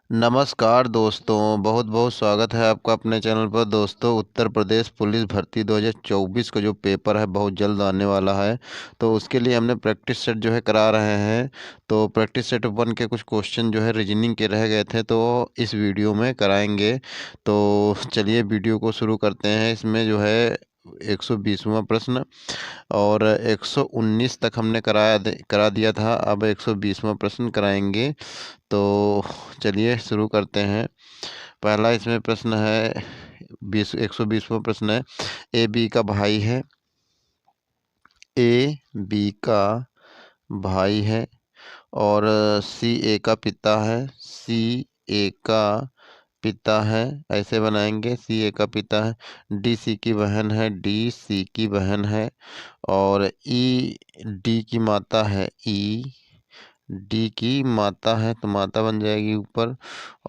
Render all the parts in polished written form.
नमस्कार दोस्तों, बहुत बहुत स्वागत है आपका अपने चैनल पर। दोस्तों, उत्तर प्रदेश पुलिस भर्ती 2024 का जो पेपर है बहुत जल्द आने वाला है। तो उसके लिए हमने प्रैक्टिस सेट जो है करा रहे हैं। तो प्रैक्टिस सेट 1 के कुछ क्वेश्चन जो है रीजनिंग के रह गए थे, तो इस वीडियो में कराएंगे। तो चलिए वीडियो को शुरू करते हैं। इसमें जो है 120वां प्रश्न और 119 तक हमने करा दिया था। अब 120वां प्रश्न कराएंगे। तो चलिए शुरू करते हैं। पहला इसमें प्रश्न है 120वां प्रश्न है। ए बी का भाई है। ए बी का भाई है और सी ए का पिता है। सी ए का पिता है, ऐसे बनाएंगे। सी ए का पिता है। डी सी की बहन है। डी सी की बहन है और ई डी की माता है। ई डी की माता है तो माता बन जाएगी ऊपर।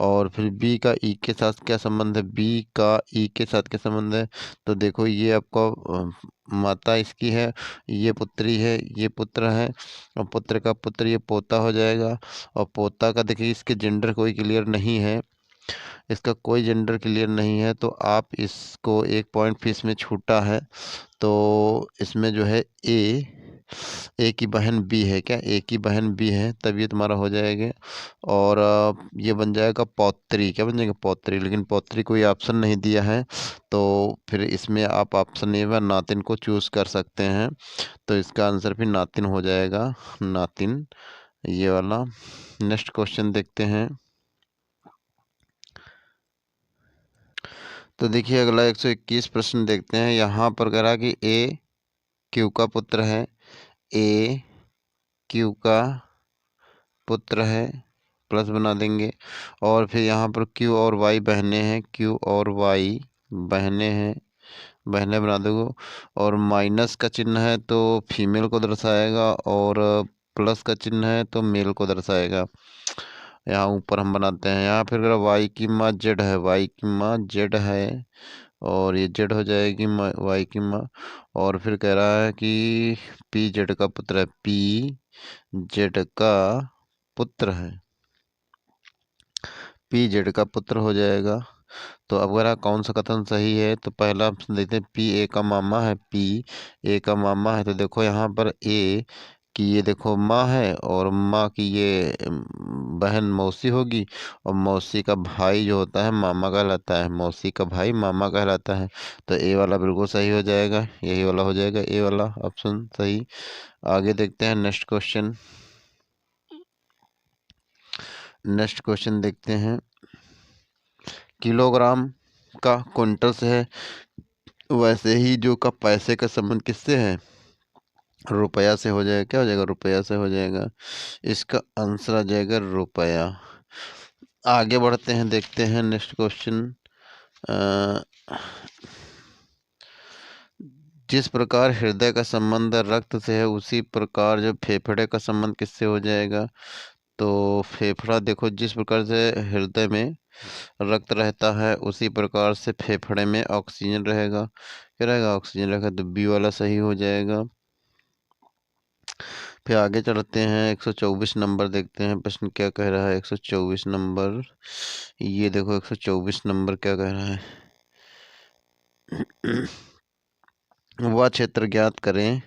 और फिर बी का ई के साथ क्या संबंध है? बी का ई के साथ क्या संबंध है? तो देखो, ये आपका माता इसकी है, ये पुत्री है, ये पुत्र है और पुत्र का पुत्र ये पोता हो जाएगा। और पोता का देखिए, इसके जेंडर कोई क्लियर नहीं है, इसका कोई जेंडर क्लियर नहीं है, तो आप इसको 1 पॉइंट फीस में छूटा है। तो इसमें जो है ए की बहन बी है। क्या ए की बहन बी है? तब ये तुम्हारा हो जाएगा। और ये बन जाएगा पौत्री। क्या बन जाएगा? पौत्री। लेकिन पौत्री कोई ऑप्शन नहीं दिया है, तो फिर इसमें आप ऑप्शन ए व नातिन को चूज़ कर सकते हैं। तो इसका आंसर फिर नातिन हो जाएगा। नातिन, ये वाला। नेक्स्ट क्वेश्चन देखते हैं। तो देखिए, अगला 121 प्रश्न देखते हैं। यहाँ पर कह रहा कि ए क्यू का पुत्र है। ए क्यू का पुत्र है, प्लस बना देंगे। और फिर यहाँ पर क्यू और वाई बहनें हैं। क्यू और वाई बहनें हैं, बहनें बना दो। और माइनस का चिन्ह है तो फीमेल को दर्शाएगा और प्लस का चिन्ह है तो मेल को दर्शाएगा। यहाँ ऊपर हम बनाते हैं। यहाँ फिर वाई की माँ जेड है। वाई की माँ जेड है और ये जेड हो जाएगी वाई की माँ। और फिर कह रहा है कि पी जेड का पुत्र है। पी जेड का पुत्र है। पी जेड का पुत्र हो जाएगा। तो अब अगर कौन सा कथन सही है, तो पहला ऑप्शन देखते हैं। पी ए का मामा है। पी ए का मामा है तो देखो यहाँ पर ए कि ये देखो माँ है और माँ की ये बहन मौसी होगी। और मौसी का भाई जो होता है मामा कहलाता है। मौसी का भाई मामा कहलाता है। तो ए वाला बिल्कुल सही हो जाएगा, यही वाला हो जाएगा, ए वाला ऑप्शन सही। आगे देखते हैं नेक्स्ट क्वेश्चन। नेक्स्ट क्वेश्चन देखते हैं। किलोग्राम का क्विंटल से है, वैसे ही जो का पैसे का संबंध किससे है? रुपया से हो जाएगा। क्या हो जाएगा? रुपया से हो जाएगा। इसका आंसर आ जाएगा रुपया। आगे बढ़ते हैं, देखते हैं नेक्स्ट क्वेश्चन। जिस प्रकार हृदय का संबंध रक्त से है, उसी प्रकार जो फेफड़े का संबंध किससे हो जाएगा? तो फेफड़ा, देखो जिस प्रकार से हृदय में रक्त रहता है उसी प्रकार से फेफड़े में ऑक्सीजन रहेगा। क्या रहेगा? ऑक्सीजन रहेगा। तो बी वाला सही हो जाएगा। फिर आगे चलते हैं, 124 नंबर देखते हैं प्रश्न क्या कह रहा है। 124 नंबर, ये देखो 124 नंबर क्या कह रहा है। वह क्षेत्र ज्ञात करें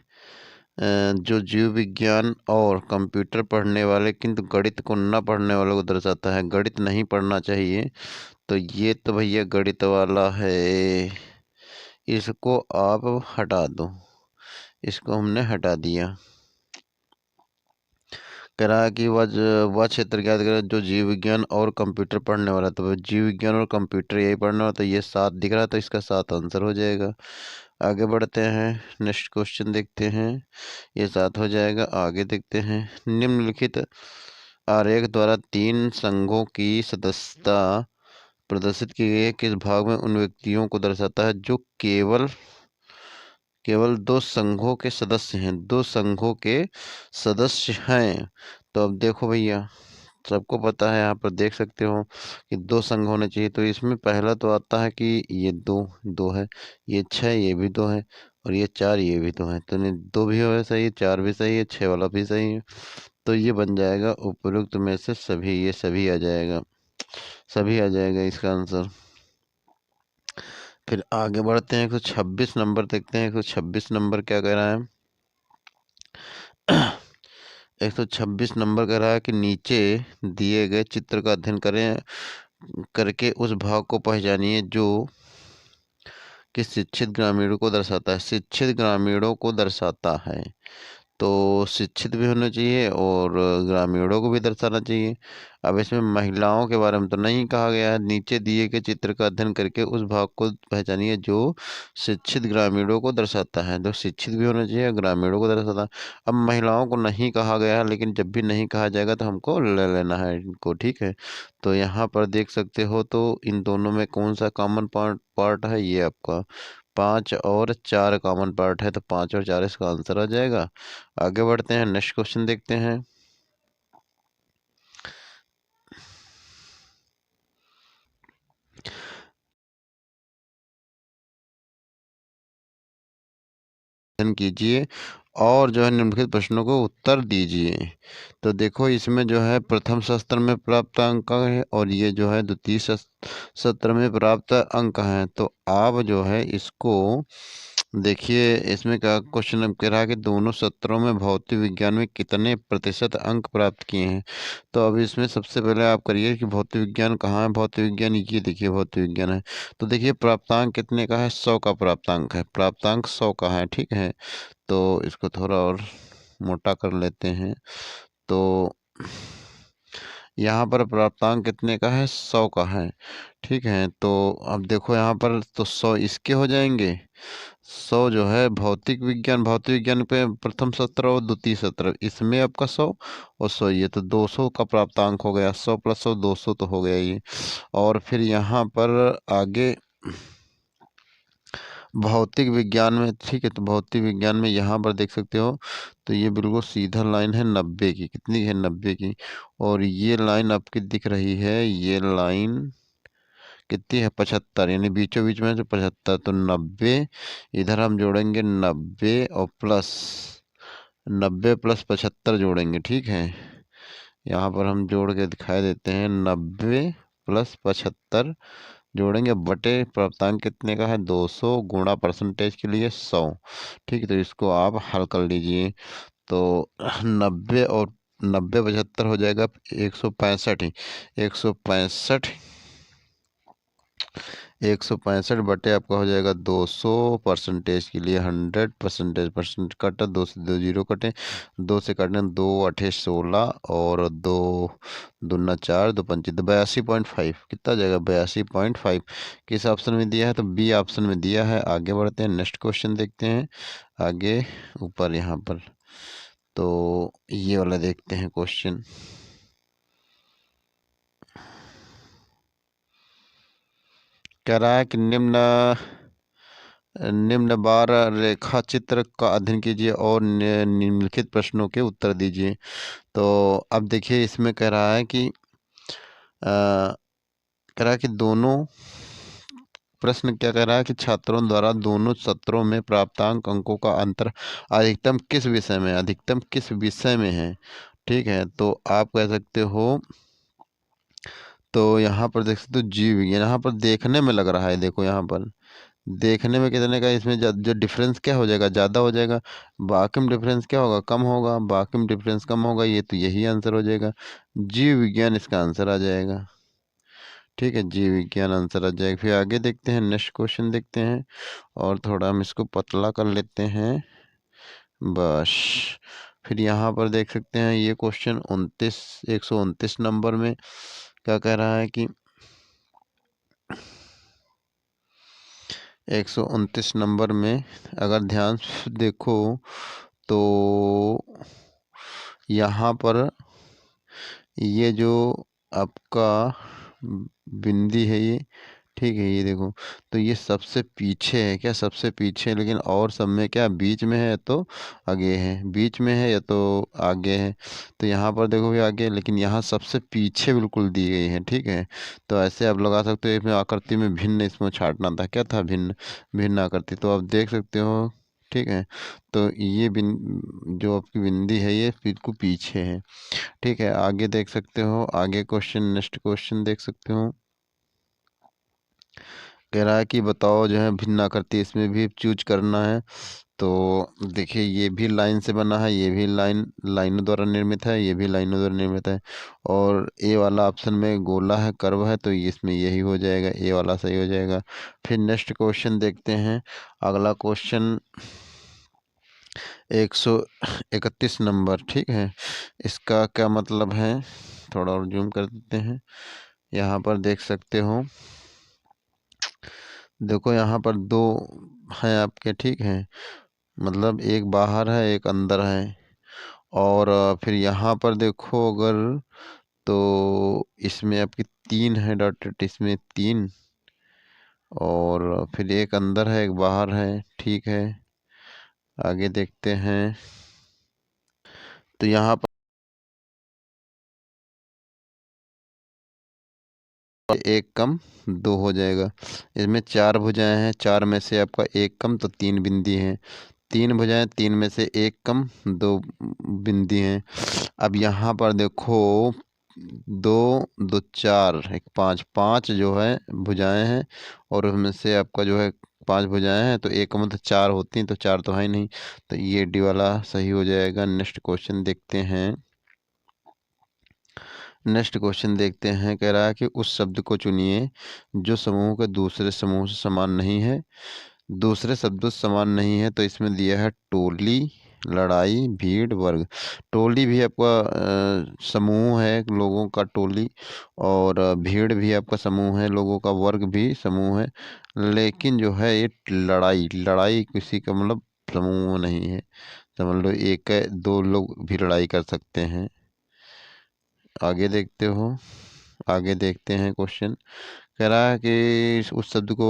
जो जीव विज्ञान और कंप्यूटर पढ़ने वाले किंतु गणित को न पढ़ने वालों को दर्शाता है। गणित नहीं पढ़ना चाहिए, तो ये तो भैया गणित वाला है, इसको आप हटा दो। इसको हमने हटा दिया। कह रहा है कि वह क्षेत्र ज्ञात करें जो जीव विज्ञान और कंप्यूटर पढ़ने वाला। तो जीव विज्ञान और कंप्यूटर यही पढ़ने वाला, तो ये 7 दिख रहा है, तो इसका 7 आंसर हो जाएगा। आगे बढ़ते हैं, नेक्स्ट क्वेश्चन देखते हैं। ये 7 हो जाएगा। आगे देखते हैं। निम्नलिखित आरेख द्वारा 3 संघों की सदस्यता प्रदर्शित की गई है। किस भाग में उन व्यक्तियों को दर्शाता है जो केवल केवल 2 संघों के सदस्य हैं? 2 संघों के सदस्य हैं। तो अब देखो भैया, सबको पता है, यहाँ पर देख सकते हो कि 2 संघ होने चाहिए। तो इसमें पहला तो आता है कि ये 2 2 है, ये 6 ये भी 2 है और ये 4 ये भी 2 है। तो नहीं, 2 भी हो सही है, 4 भी सही है, 6 वाला भी सही है। तो ये बन जाएगा उपयुक्त में से सभी, ये सभी आ जाएगा। सभी आ जाएगा इसका आंसर। फिर आगे बढ़ते हैं, 126 नंबर देखते हैं। 126 नंबर क्या कह रहा है? 126 नंबर कह रहा है कि नीचे दिए गए चित्र का अध्ययन करें करके उस भाव को पहचानिए जो कि शिक्षित ग्रामीणों को दर्शाता है। शिक्षित ग्रामीणों को दर्शाता है, तो शिक्षित भी होना चाहिए और ग्रामीणों को भी दर्शाना चाहिए। अब इसमें महिलाओं के बारे में तो नहीं कहा गया है। नीचे दिए गए चित्र का अध्ययन करके उस भाग को पहचानिए जो शिक्षित ग्रामीणों को दर्शाता है, तो शिक्षित भी होना चाहिए, ग्रामीणों को दर्शाता है। अब महिलाओं को नहीं कहा गया है, लेकिन जब भी नहीं कहा जाएगा तो हमको ले लेना है इनको, ठीक है। तो यहाँ पर देख सकते हो, तो इन दोनों में कौन सा कॉमन पार्ट है? ये आपका 5 और 4 कॉमन पार्ट है, तो 5 और 4 इसका आंसर आ जाएगा। आगे बढ़ते हैं, नेक्स्ट क्वेश्चन देखते हैं। कीजिए और जो है निम्नलिखित प्रश्नों को उत्तर दीजिए। तो देखो, इसमें जो है प्रथम सत्र में प्राप्त अंक है और ये जो है द्वितीय सत्र में प्राप्त अंक है। तो आप जो है इसको देखिए, इसमें क्या क्वेश्चन कह रहा है कि दोनों सत्रों में भौतिक विज्ञान में कितने प्रतिशत अंक प्राप्त किए हैं। तो अब इसमें सबसे पहले आप करिए कि भौतिक विज्ञान कहाँ है। भौतिक विज्ञान ये देखिए, भौतिक विज्ञान है। तो देखिए प्राप्तांक कितने का है? 100 का प्राप्तांक है। प्राप्तांक 100 का है, ठीक है। तो इसको थोड़ा और मोटा कर लेते हैं। तो यहाँ पर प्राप्तांक कितने का है? 100 का है, ठीक है। तो अब देखो यहाँ पर तो 100 इसके हो जाएंगे। 100 जो है भौतिक विज्ञान पे प्रथम सत्र और द्वितीय सत्र, इसमें आपका 100 और 100 ये तो 200 का प्राप्तांक हो गया। 100 + 100 200 तो हो गया ये। और फिर यहाँ पर आगे भौतिक विज्ञान में, ठीक है, तो भौतिक विज्ञान में यहाँ पर देख सकते हो, तो ये बिल्कुल सीधा लाइन है 90 की। कितनी है? 90 की। और ये लाइन आपकी दिख रही है, ये लाइन कितनी है? 75, यानी बीचों बीच में है तो 75। तो 90 इधर हम जोड़ेंगे, 90 और प्लस 90 + 75 जोड़ेंगे, ठीक है। यहाँ पर हम जोड़ के दिखाई देते हैं, 90 + 75 जोड़ेंगे बटे प्राप्तांक कितने का है? 200 गुणा परसेंटेज के लिए 100, ठीक है। तो इसको आप हल कर लीजिए। तो 90 और 90 75 हो जाएगा 165 ही। 165 165 बटे आपका हो जाएगा 200 परसेंटेज के लिए 100%। परसेंट कटा, 2 से 2 जीरो कटे, 2 से काटने 2 8 16 और 2 दूना 4 2 पंची, तो 82.5 कितना जाएगा? 82.5 किस ऑप्शन में दिया है? तो बी ऑप्शन में दिया है। आगे बढ़ते हैं, नेक्स्ट क्वेश्चन देखते हैं। आगे ऊपर यहाँ पर तो ये वाला देखते हैं क्वेश्चन। कह रहा है कि निम्न बार रेखा चित्र का अध्ययन कीजिए और निम्नलिखित प्रश्नों के उत्तर दीजिए। तो अब देखिए, इसमें कह रहा है कि दोनों प्रश्न क्या कह रहा है कि छात्रों द्वारा दोनों सत्रों में प्राप्तांक अंकों का अंतर अधिकतम किस विषय में, अधिकतम किस विषय में है, ठीक है। तो आप कह सकते हो, तो यहाँ पर देख सकते हो जीव विज्ञान, यहाँ पर देखने में लग रहा है, देखो यहाँ पर देखने में कितने का, इसमें जो डिफरेंस क्या हो जाएगा? ज़्यादा हो जाएगा। बाकी में डिफरेंस क्या होगा? कम होगा। बाकी में डिफरेंस कम होगा, ये तो यही आंसर हो जाएगा। जीव विज्ञान इसका आंसर आ जाएगा, ठीक है। जीव विज्ञान आंसर आ जाएगा। फिर आगे देखते हैं, नेक्स्ट क्वेश्चन देखते हैं और थोड़ा हम इसको पतला कर लेते हैं, बस। फिर यहाँ पर देख सकते हैं ये क्वेश्चन 129 नंबर में क्या कह रहा है कि 129 नंबर में अगर ध्यान से देखो तो यहाँ पर ये जो आपका बिंदी है ये, ठीक है, ये देखो, तो ये सबसे पीछे है क्या? सबसे पीछे है, लेकिन और सब में क्या बीच में है तो आगे है, बीच में है या तो आगे है। तो यहाँ पर देखो भी आगे, लेकिन यहाँ सबसे पीछे बिल्कुल दी गई है, ठीक है। तो ऐसे आप लगा सकते हो, इसमें आकृति में भिन्न इसमें छाटना था, क्या था? भिन्न भिन्न आकृति। तो आप देख सकते हो ठीक है। तो ये जो आपकी बिंदी है ये बिल्कुल पीछे है। ठीक है, आगे देख सकते हो, आगे क्वेश्चन, नेक्स्ट क्वेश्चन देख सकते हो। कह रहा है कि बताओ जो है भिन्न आकृति, इसमें भी चूज करना है। तो देखिए ये भी लाइन से बना है, ये भी लाइनों द्वारा निर्मित है, ये भी लाइनों द्वारा निर्मित है। और ए वाला ऑप्शन में गोला है, कर्व है, तो इसमें यही हो जाएगा, ए वाला सही हो जाएगा। फिर नेक्स्ट क्वेश्चन देखते हैं। अगला क्वेश्चन 131 नंबर। ठीक है, इसका क्या मतलब है, थोड़ा और जूम कर देते हैं। यहाँ पर देख सकते हो, देखो यहाँ पर दो हैं आपके। ठीक है, मतलब एक बाहर है एक अंदर है। और फिर यहाँ पर देखो अगर, तो इसमें आपकी तीन है डॉटेड, इसमें तीन, और फिर एक अंदर है एक बाहर है। ठीक है, आगे देखते हैं। तो यहाँ पर एक कम दो हो जाएगा। इसमें चार भुजाएं हैं, चार में से आपका एक कम, तो तीन बिंदी हैं। तीन भुजाएं, तीन में से एक कम, दो बिंदी हैं। अब यहाँ पर देखो, दो दो चार, एक पाँच, पाँच जो है भुजाएं हैं, और उसमें से आपका जो है पांच भुजाएं हैं, तो एक का मतलब चार होती हैं, तो चार तो है ही नहीं, तो ये डी वाला सही हो जाएगा। नेक्स्ट क्वेश्चन देखते हैं। नेक्स्ट क्वेश्चन देखते हैं, कह रहा है कि उस शब्द को चुनिए जो समूह के दूसरे समूह से समान नहीं है। दूसरे शब्दों से समान नहीं है, तो इसमें दिया है टोली, लड़ाई, भीड़, वर्ग। टोली भी आपका समूह है लोगों का, टोली। और भीड़ भी आपका समूह है लोगों का, वर्ग भी समूह है। लेकिन जो है ये लड़ाई, लड़ाई किसी का मतलब समूह नहीं है। समझ लो एक है, दो लोग भी लड़ाई कर सकते हैं। आगे देखते हो, आगे देखते हैं क्वेश्चन। कह रहा है कि उस शब्द को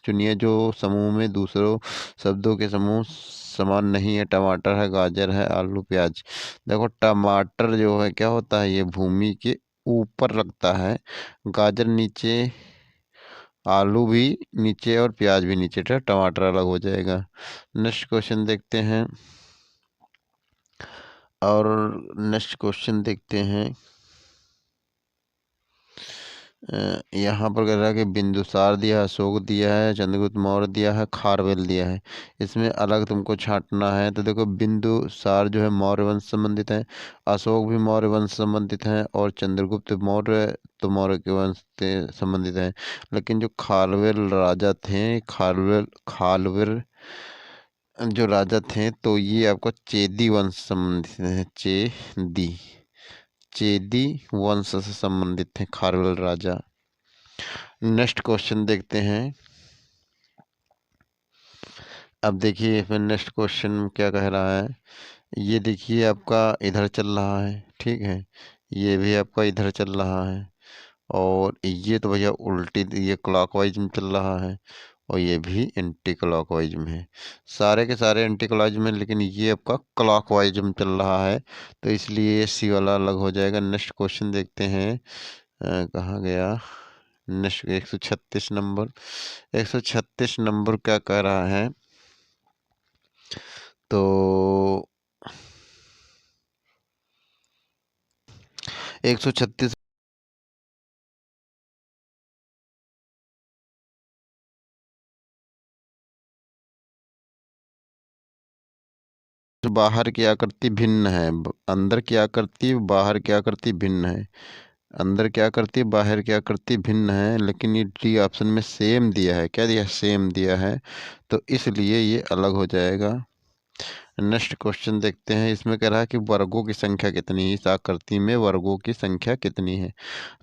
चुनिए जो समूह में दूसरों शब्दों के समूह समान नहीं है। टमाटर है, गाजर है, आलू, प्याज। देखो टमाटर जो है क्या होता है, ये भूमि के ऊपर लगता है, गाजर नीचे, आलू भी नीचे, और प्याज भी नीचे, तो टमाटर अलग हो जाएगा। नेक्स्ट क्वेश्चन देखते हैं। और नेक्स्ट क्वेश्चन देखते हैं। यहाँ पर कह रहा है कि बिंदुसार दिया है, अशोक दिया है, चंद्रगुप्त मौर्य दिया है, खारवेल दिया है। इसमें अलग तुमको छांटना है। तो देखो बिंदुसार जो है मौर्य वंश से संबंधित है, अशोक भी मौर्य वंश से संबंधित है, और चंद्रगुप्त मौर्य तो मौर्य के वंश से संबंधित है। लेकिन जो खारवेल राजा थे, खारवेल खारवेल जो राजा थे, तो ये आपको चेदी वंश से संबंधित है। चेदी, चेदी वंश से संबंधित थे खारवेल राजा। नेक्स्ट क्वेश्चन देखते हैं। अब देखिए इसमें नेक्स्ट क्वेश्चन क्या कह रहा है। ये देखिए आपका इधर चल रहा है, ठीक है, ये भी आपका इधर चल रहा है, और ये तो भैया उल्टी, ये क्लॉकवाइज में चल रहा है, और ये भी एंटी क्लॉकवाइज में है। सारे के सारे एंटी क्लॉकवाइज में, लेकिन ये आपका क्लॉकवाइज में चल रहा है, तो इसलिए सी वाला अलग हो जाएगा। नेक्स्ट क्वेश्चन देखते हैं। कहाँ गया नेक्स्ट, 136 नंबर। 136 नंबर क्या कह रहा है, तो 136 बाहर की आकृति भिन्न है, अंदर की आकृति बाहर की आकृति भिन्न है। अंदर की आकृति बाहर की आकृति भिन्न है, लेकिन ये डी ऑप्शन में सेम दिया है। क्या दिया है, सेम दिया है, तो इसलिए ये अलग हो जाएगा। नेक्स्ट क्वेश्चन देखते हैं। इसमें कह रहा है कि वर्गों की संख्या कितनी है, इस आकृति में वर्गों की संख्या कितनी है।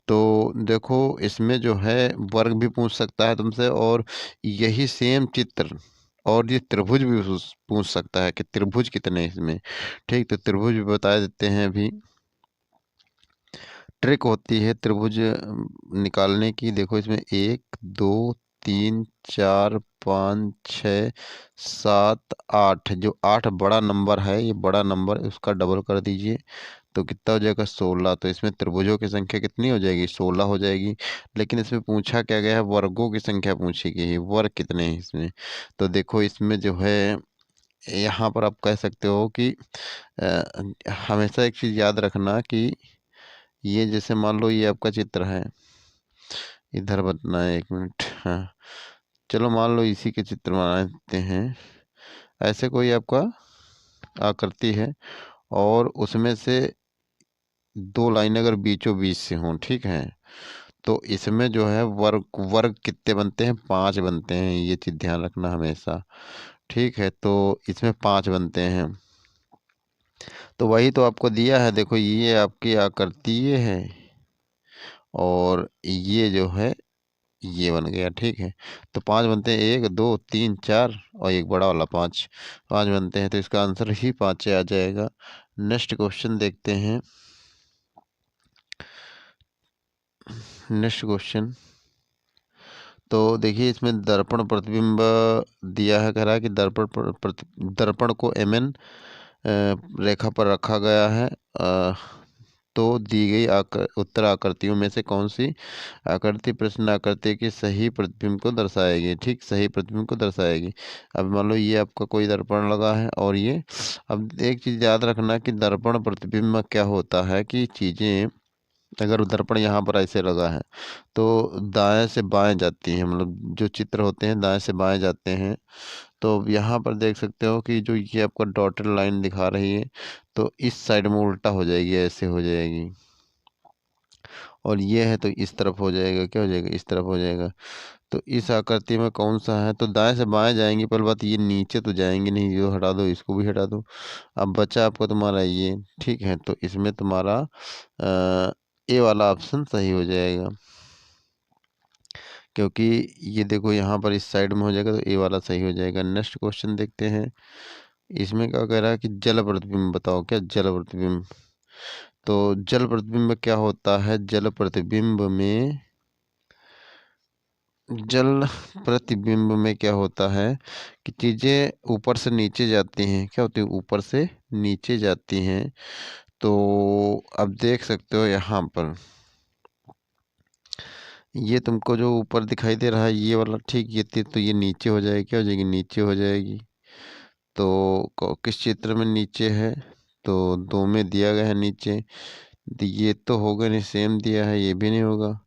तो देखो इसमें जो है वर्ग भी पूछ सकता है तुमसे, और यही सेम चित्र और ये त्रिभुज भी पूछ सकता है कि त्रिभुज कितने हैं इसमें। ठीक, तो त्रिभुज भी बता देते हैं अभी। ट्रिक होती है त्रिभुज निकालने की। देखो इसमें एक, दो, तीन, चार, पाँच, छ, सात, आठ, जो आठ बड़ा नंबर है, ये बड़ा नंबर उसका डबल कर दीजिए, तो कितना हो जाएगा, 16। तो इसमें त्रिभुजों की संख्या कितनी हो जाएगी, 16 हो जाएगी। लेकिन इसमें पूछा क्या गया है, वर्गों की संख्या पूछी गई है, वर्ग कितने हैं इसमें। तो देखो इसमें जो है यहाँ पर आप कह सकते हो कि हमेशा एक चीज़ याद रखना कि ये जैसे मान लो ये आपका चित्र है, इधर बताना है, 1 मिनट। हाँ, चलो मान लो इसी के चित्र बना देते हैं। ऐसे कोई आपका आकृति है और उसमें से 2 लाइन अगर बीचों बीच से हों, ठीक है, तो इसमें जो है वर्ग वर्ग कितने बनते हैं? 5 बनते हैं। ये चीज़ ध्यान रखना हमेशा, ठीक है। तो इसमें 5 बनते हैं। तो वही तो आपको दिया है, देखो ये आपकी आकृति ये है और ये जो है ये बन गया, ठीक है। तो 5 बनते हैं, 1 2 3 4 और एक बड़ा वाला 5, 5 बनते हैं। तो इसका आंसर ही 5 आ जाएगा। नेक्स्ट क्वेश्चन देखते हैं। नेक्स्ट क्वेश्चन तो देखिए, इसमें दर्पण प्रतिबिंब दिया है, कह रहा है कि दर्पण को mn रेखा पर रखा गया है। तो दी गई उत्तर आकृतियों में से कौन सी आकृति प्रश्न आकृति की सही प्रतिबिंब को दर्शाएगी? ठीक, सही प्रतिबिंब को दर्शाएगी। अब मान लो ये आपका कोई दर्पण लगा है और ये, अब एक चीज़ याद रखना कि दर्पण प्रतिबिंब में क्या होता है कि चीज़ें, अगर दर्पण यहाँ पर ऐसे लगा है तो दाएं से बाएं जाती हैं, मतलब जो चित्र होते हैं दाएं से बाएं जाते हैं। तो यहाँ पर देख सकते हो कि जो ये आपका डॉटेड लाइन दिखा रही है, तो इस साइड में उल्टा हो जाएगी, ऐसे हो जाएगी। और ये है तो इस तरफ हो जाएगा, क्या हो जाएगा? इस तरफ हो जाएगा। तो इस आकृति में कौन सा है? तो दाएं से बाएं जाएंगी, पहले बात ये नीचे तो जाएंगे नहीं, ये हटा दो, इसको भी हटा दो। अब बचा आपको तुम्हारा ये, ठीक है। तो इसमें तुम्हारा ए वाला ऑप्शन सही हो जाएगा, क्योंकि ये देखो यहाँ पर इस साइड में हो जाएगा, तो ए वाला सही हो जाएगा। नेक्स्ट क्वेश्चन देखते हैं। इसमें क्या कह रहा है कि जल प्रतिबिंब बताओ, क्या जल प्रतिबिंब? तो जल प्रतिबिंब में क्या होता है? जल प्रतिबिंब में क्या होता है कि चीज़ें ऊपर से नीचे जाती हैं। क्या होती है? ऊपर से नीचे जाती हैं। तो अब देख सकते हो यहाँ पर ये तुमको जो ऊपर दिखाई दे रहा है ये वाला, ठीक, ये तीर तो ये नीचे हो जाएगी, क्या हो जाएगी? नीचे हो जाएगी। तो किस चित्र में नीचे है? तो 2 में दिया गया है नीचे। तो ये तो होगा नहीं, सेम दिया है, ये भी नहीं होगा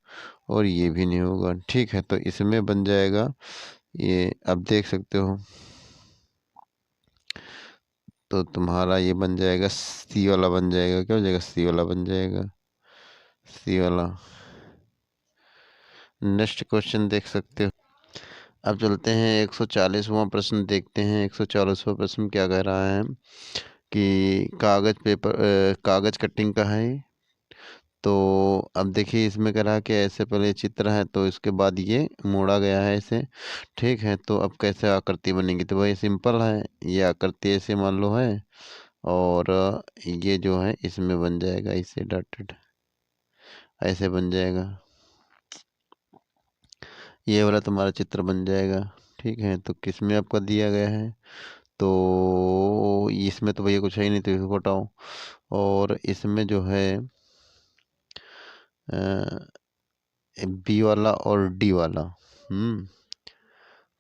और ये भी नहीं होगा, ठीक है। तो इसमें बन जाएगा ये, अब देख सकते हो। तो तुम्हारा ये बन जाएगा, सी वाला बन जाएगा, क्या हो जाएगा? सी वाला बन जाएगा, सी वाला। नेक्स्ट क्वेश्चन देख सकते हो। अब चलते हैं 140वां प्रश्न देखते हैं। 140वां प्रश्न क्या कह रहा है कि कागज कटिंग का है। तो अब देखिए इसमें कह रहा है कि ऐसे पहले चित्र है, तो इसके बाद ये मोड़ा गया है ऐसे, ठीक है। तो अब कैसे आकृति बनेगी? तो भाई सिंपल है, ये आकृति ऐसे मान लो है और ये जो है इसमें बन जाएगा, इसे डॉटेड ऐसे बन जाएगा, ये वाला तुम्हारा चित्र बन जाएगा, ठीक है। तो किस में आपका दिया गया है? तो इसमें तो भैया कुछ है ही नहीं, तो इसको हटाओ। और इसमें जो है बी वाला और डी वाला,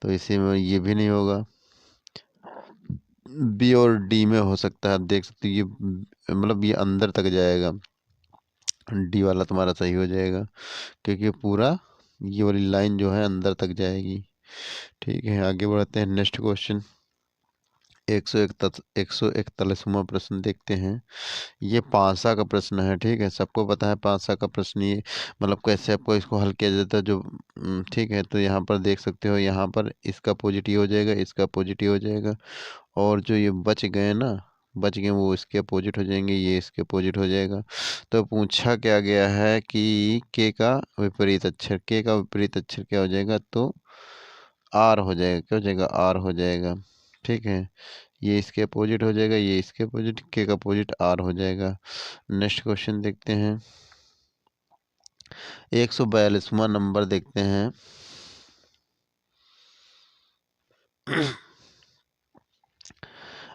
तो इसी में ये भी नहीं होगा। बी और डी में हो सकता है, आप देख सकते हो ये, मतलब ये अंदर तक जाएगा। डी वाला तुम्हारा सही हो जाएगा, क्योंकि पूरा ये वाली लाइन जो है अंदर तक जाएगी, ठीक है। आगे बढ़ते हैं। नेक्स्ट क्वेश्चन 141वां प्रश्न देखते हैं। ये पासा का प्रश्न है, ठीक है। सबको पता है पासा का प्रश्न, ये मतलब कैसे आपको इसको हल किया जाता है, जो ठीक है। तो यहाँ पर देख सकते हो, यहाँ पर इसका पॉजिटिव हो जाएगा, इसका पॉजिटिव हो जाएगा और जो ये बच गए ना, बच गए वो इसके अपोजिट हो जाएंगे, ये इसके अपोजिट हो जाएगा। तो पूछा क्या गया है कि के का विपरीत अक्षर, के का विपरीत अक्षर क्या हो जाएगा? तो आर हो जाएगा, क्या हो जाएगा? आर हो जाएगा, ठीक है। ये इसके अपोजिट हो जाएगा, ये इसके अपोजिट, के का अपोजिट आर हो जाएगा। नेक्स्ट क्वेश्चन देखते हैं। 142वां नंबर देखते हैं।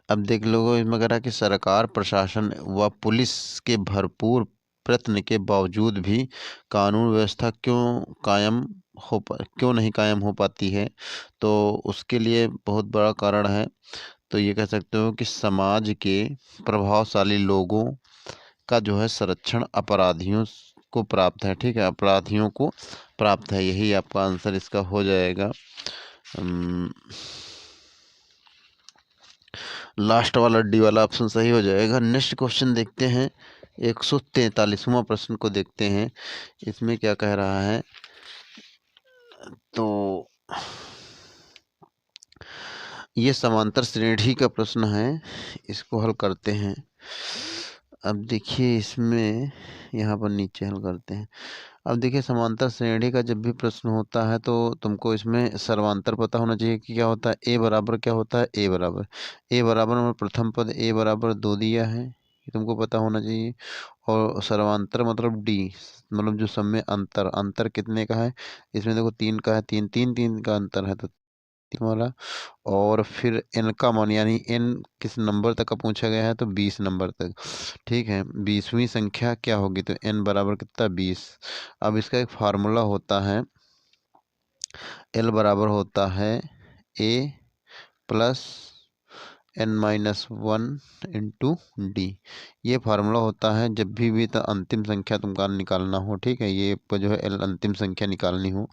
अब देख लो, इसमें कह रहा है कि सरकार, प्रशासन व पुलिस के भरपूर प्रयत्न के बावजूद भी कानून व्यवस्था क्यों नहीं कायम हो पाती है? तो उसके लिए बहुत बड़ा कारण है। तो ये कह सकते हो कि समाज के प्रभावशाली लोगों का जो है संरक्षण अपराधियों को प्राप्त है। ठीक है, अपराधियों को प्राप्त है, यही आपका आंसर इसका हो जाएगा। लास्ट वाला डी वाला ऑप्शन सही हो जाएगा। नेक्स्ट क्वेश्चन देखते हैं, 143वां प्रश्न को देखते हैं, इसमें क्या कह रहा है। तो ये समांतर श्रेणी का प्रश्न है, इसको हल करते हैं। अब देखिए इसमें, यहाँ पर नीचे हल करते हैं। अब देखिए समांतर श्रेणी का जब भी प्रश्न होता है तो तुमको इसमें सर्वांतर पता होना चाहिए कि क्या होता है। ए बराबर क्या होता है, ए बराबर में प्रथम पद ए बराबर 2 दिया है, ये तुमको पता होना चाहिए। और सर्वांतर मतलब डी, मतलब जो सब में अंतर, अंतर कितने का है, इसमें देखो 3 का है, 3 का अंतर है, तो वाला। और फिर एन का मान, यानी एन किस नंबर तक का पूछा गया है, तो 20 नंबर तक। ठीक है, 20वीं संख्या क्या होगी, तो एन बराबर कितना, 20। अब इसका एक फार्मूला होता है, एल बराबर होता है ए प्लस n-1 इंटू डी। ये फार्मूला होता है जब भी तो अंतिम संख्या तुमको निकालना हो। ठीक है, ये जो है अंतिम संख्या निकालनी हो,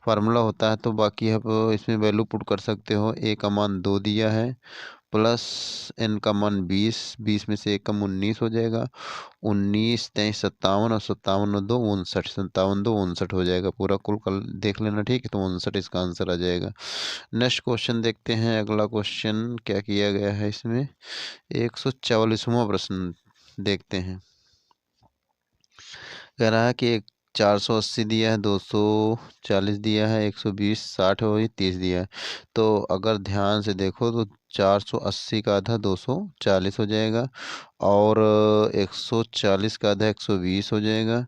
फार्मूला होता है। तो बाकी आप इसमें वैल्यू पुट कर सकते हो। ए का मान 2 दिया है, प्लस एन का मान 20, 20 में से एक कम 19 हो जाएगा, 19 23 57, और 57 और 2 59, 57 2 59 हो जाएगा पूरा, कुल कल देख लेना। ठीक है, तो 59 इसका आंसर आ जाएगा। नेक्स्ट क्वेश्चन देखते हैं। अगला क्वेश्चन क्या किया गया है इसमें, 144वां प्रश्न देखते हैं। कह रहा है कि 480 दिया है, 240 दिया है, 120, 60 और 30 दिया है। तो अगर ध्यान से देखो तो 480 का आधा 240 हो जाएगा, और 140 का आधा 120 हो जाएगा,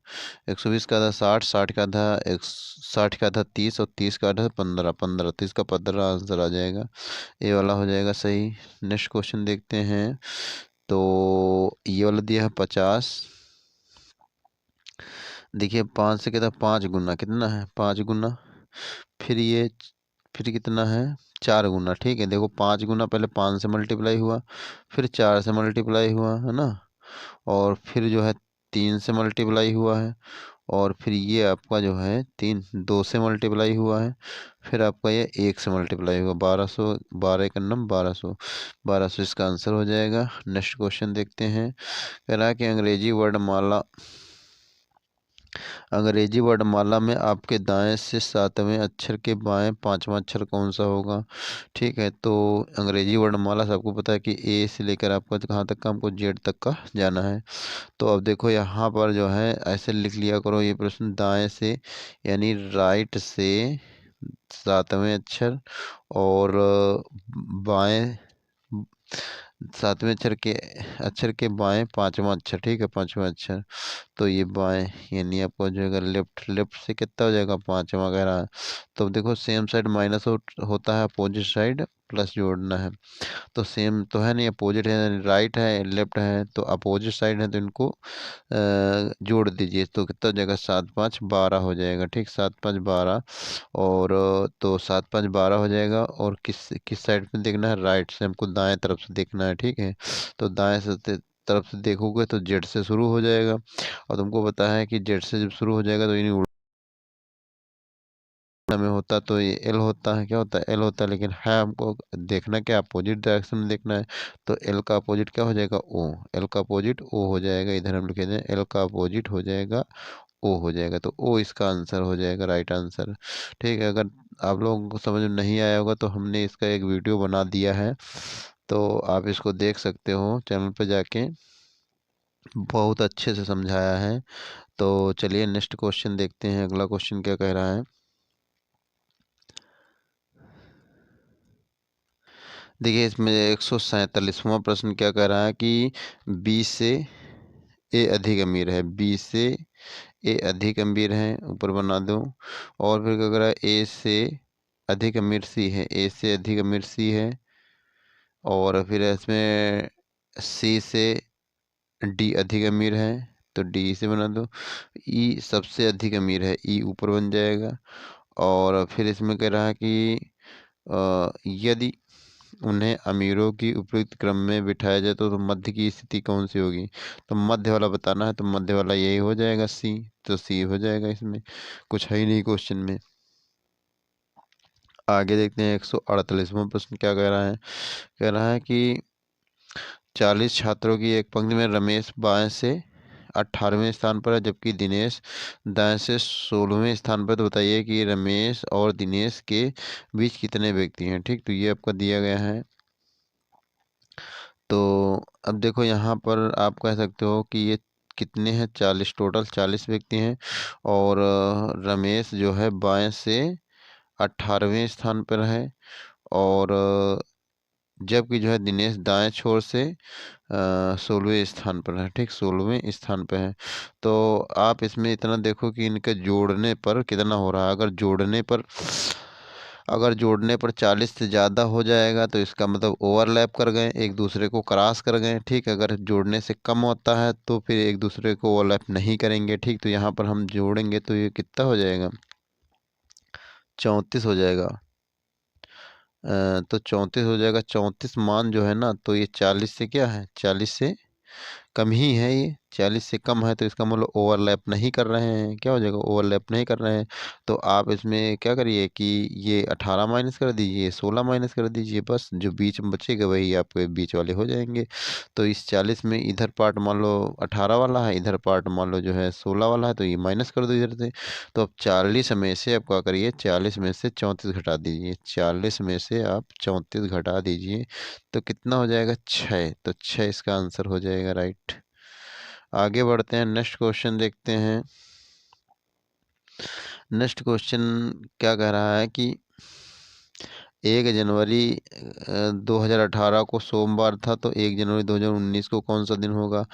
120 का आधा 60, 60 का आधा 60 का आधा 30, और 30 का आधा 15, 15 30 का 15 आंसर आ जाएगा, ये वाला हो जाएगा सही। नेक्स्ट क्वेश्चन देखते हैं। तो ये वाला दिया है 50। देखिए 5 से कितना, 5 गुना कितना है, 5 गुना, फिर ये फिर कितना है, 4 गुना। ठीक है, देखो 5 गुना पहले 5 से मल्टीप्लाई हुआ, फिर 4 से मल्टीप्लाई हुआ है ना, और फिर जो है 3 से मल्टीप्लाई हुआ है, और फिर ये आपका जो है 2 से मल्टीप्लाई हुआ है, फिर आपका ये 1 से मल्टीप्लाई हुआ, 1200, 12 का नम 1200, 1200 इसका आंसर हो जाएगा। नेक्स्ट क्वेश्चन देखते हैं। कह रहा है कि अंग्रेजी वर्णमाला में आपके दाएं से 7वें अक्षर के बाएं 5वां अक्षर कौन सा होगा। ठीक है, तो अंग्रेजी वर्णमाला से आपको पता है कि ए से लेकर आपका कहाँ तक का, हमको जेड तक का जाना है। तो अब देखो यहाँ पर जो है ऐसे लिख लिया करो, ये प्रश्न दाएं से यानी राइट से 7वें अक्षर, और बाएं 7वें अक्षर के बाएं 5वां अक्षर। ठीक है, 5वां अक्षर, तो ये बाएं यानी आपको जो है लेफ्ट, लेफ्ट से कितना हो जाएगा, 5वां कह रहा है। तो देखो सेम साइड माइनस होता है, अपोजिट साइड प्लस जोड़ना है। तो सेम तो है नहीं, अपोजिट है, राइट है लेफ्ट है, तो अपोजिट साइड है, तो इनको जोड़ दीजिए, तो कितना हो जाएगा, 7 5 12 हो जाएगा। ठीक, 7 5 12, और तो 7 5 12 हो जाएगा। और किस किस साइड पे देखना है, राइट से, हमको दाएं तरफ से देखना है। ठीक है, तो दाएं से तरफ से देखोगे तो जेड से शुरू हो जाएगा, और तुमको पता है कि जेड से जब शुरू हो जाएगा तो यानी में होता, तो ये एल होता है, क्या होता है, एल होता है, लेकिन है हमको देखना क्या, अपोजिट डायरेक्शन में देखना है। तो एल का अपोजिट क्या हो जाएगा, ओ, एल का अपोजिट ओ हो जाएगा, इधर हम लिखे दें एल का अपोजिट हो जाएगा ओ हो जाएगा, तो ओ इसका आंसर हो जाएगा, राइट आंसर। ठीक है, अगर आप लोगों को समझ में नहीं आया होगा तो हमने इसका एक वीडियो बना दिया है, तो आप इसको देख सकते हो चैनल पर जाके, बहुत अच्छे से समझाया है। तो चलिए नेक्स्ट क्वेश्चन देखते हैं। अगला क्वेश्चन क्या कह रहा है, देखिए इसमें 147वां प्रश्न क्या कह रहा है कि बी से ए अधिक अमीर है, बी से ए अधिक अमीर है, ऊपर बना दो। और फिर क्या कह रहा है, ए से अधिक अमीर सी है, ए से अधिक अमीर सी है, और फिर इसमें सी से डी अधिक अमीर है, तो डी से बना दो। ई सबसे अधिक अमीर है, ई ऊपर बन जाएगा। और फिर इसमें कह रहा है कि यदि उन्हें अमीरों की उपयुक्त क्रम में बिठाया जाए तो मध्य की स्थिति कौन सी होगी? तो मध्य वाला बताना है, तो मध्य वाला यही हो जाएगा सी। तो सी हो जाएगा, इसमें कुछ है ही नहीं क्वेश्चन में। आगे देखते हैं 148वां प्रश्न क्या कह रहा है। कह रहा है कि 40 छात्रों की एक पंक्ति में रमेश बाएं से 18वें स्थान पर है, जबकि दिनेश दाएं से 16वें स्थान पर। तो बताइए कि रमेश और दिनेश के बीच कितने व्यक्ति हैं। ठीक, तो ये आपका दिया गया है। तो अब देखो यहाँ पर आप कह सकते हो कि ये कितने हैं, 40, टोटल 40 व्यक्ति हैं। और रमेश जो है बाएं से 18वें स्थान पर है, और जबकि जो है दिनेश दाएं छोर से 16वें स्थान पर है। ठीक, 16वें स्थान पर है। तो आप इसमें इतना देखो कि इनके जोड़ने पर कितना हो रहा है। अगर जोड़ने पर 40 से ज़्यादा हो जाएगा तो इसका मतलब ओवरलैप कर गए, एक दूसरे को क्रॉस कर गए। ठीक, अगर जोड़ने से कम होता है तो फिर एक दूसरे को ओवरलैप नहीं करेंगे। ठीक, तो यहाँ पर हम जोड़ेंगे तो ये कितना हो जाएगा, 34 हो जाएगा। तो 34 हो जाएगा। 34 मान जो है ना, तो ये 40 से क्या है, 40 से कम ही है। ये 40 से कम है, तो इसका मतलब ओवरलैप नहीं कर रहे हैं। क्या हो जाएगा, ओवरलैप नहीं कर रहे हैं। तो आप इसमें क्या करिए कि ये 18 माइनस कर दीजिए, 16 माइनस कर दीजिए, बस जो बीच में बचेगा वही आपके बीच वाले हो जाएंगे। तो इस 40 में इधर पार्ट मान लो 18 वाला है, इधर पार्ट मान लो जो है 16 वाला है, तो ये माइनस कर दो इधर से। तो अब 40 में से आप क्या करिए, 40 में से 34 घटा दीजिए। 40 में से आप 34 घटा दीजिए तो कितना हो जाएगा, 6। तो 6 इसका आंसर हो जाएगा, राइट। आगे बढ़ते हैं, नेक्स्ट क्वेश्चन देखते हैं। नेक्स्ट क्वेश्चन क्या कह रहा है कि 1 जनवरी 2018 को सोमवार था, तो 1 जनवरी 2019 को कौन सा दिन होगा।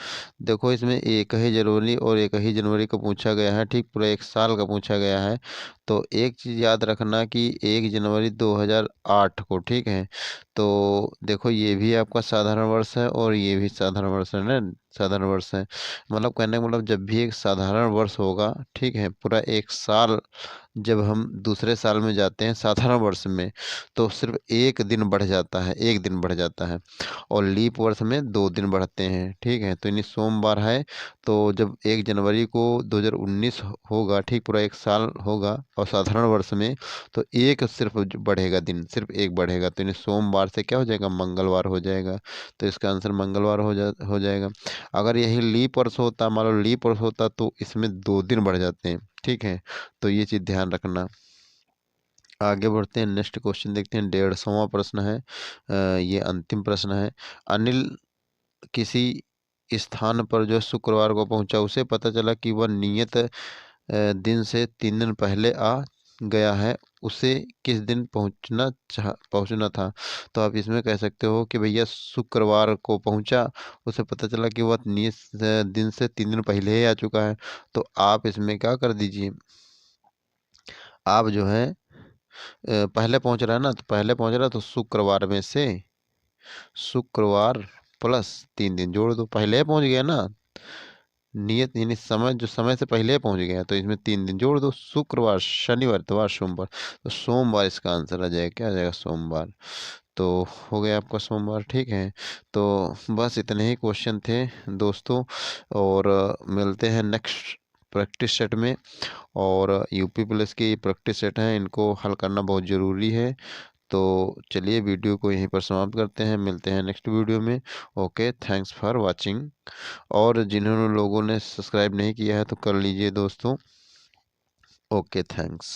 देखो इसमें 1 ही जनवरी और 1 ही जनवरी को पूछा गया है। ठीक, पूरा एक साल का पूछा गया है। तो एक चीज़ याद रखना कि 1 जनवरी 2008 को, ठीक है, तो देखो ये भी आपका साधारण वर्ष है और ये भी साधारण वर्ष है ना, साधारण वर्ष है। मतलब कहने का मतलब जब भी एक साधारण वर्ष होगा, ठीक है, पूरा एक साल जब हम दूसरे साल में जाते हैं साधारण वर्ष में, तो सिर्फ एक दिन बढ़ जाता है, एक दिन बढ़ जाता है। और लीप वर्ष में 2 दिन बढ़ते हैं। ठीक है, तो यानी सोमवार है, तो जब 1 जनवरी को 2019 होगा, ठीक, पूरा एक साल होगा और साधारण वर्ष में, तो एक सिर्फ बढ़ेगा दिन, सिर्फ एक बढ़ेगा। तो यानी सोमवार से क्या हो जाएगा, मंगलवार हो जाएगा। तो इसका आंसर मंगलवार हो जाएगा। अगर यही लीप वर्ष होता, मान लो लीप वर्ष होता, तो इसमें 2 दिन बढ़ जाते हैं। ठीक है, तो ये चीज़ ध्यान रखना। आगे बढ़ते हैं, नेक्स्ट क्वेश्चन देखते हैं। 150वां प्रश्न है, ये अंतिम प्रश्न है। अनिल किसी स्थान पर जो शुक्रवार को पहुंचा, उसे पता चला कि वह नियत दिन से 3 दिन पहले आ गया है। उसे किस दिन पहुंचना था। तो आप इसमें कह सकते हो कि भैया शुक्रवार को पहुंचा, उसे पता चला कि वह नियत दिन से 3 दिन पहले ही आ चुका है। तो आप इसमें क्या कर दीजिए, आप जो है पहले पहुंच रहा है ना, तो पहले पहुंच रहा है तो शुक्रवार में से शुक्रवार प्लस 3 दिन जोड़ दो, पहले ही पहुंच गया ना। नियत यानी समय, जो समय से पहले पहुंच गया, तो इसमें 3 दिन जोड़ दो, शुक्रवार, शनिवार, इतवार, सोमवार। तो सोमवार इसका आंसर आ जाएगा, क्या आ जाएगा, सोमवार। तो हो गया आपका सोमवार। ठीक है, तो बस इतने ही क्वेश्चन थे दोस्तों, और मिलते हैं नेक्स्ट प्रैक्टिस सेट में। और यूपी पुलिस की प्रैक्टिस सेट हैं, इनको हल करना बहुत ज़रूरी है। तो चलिए वीडियो को यहीं पर समाप्त करते हैं, मिलते हैं नेक्स्ट वीडियो में। Okay, thanks for watching. और जिन्होंने लोगों ने सब्सक्राइब नहीं किया है तो कर लीजिए दोस्तों। Okay, thanks.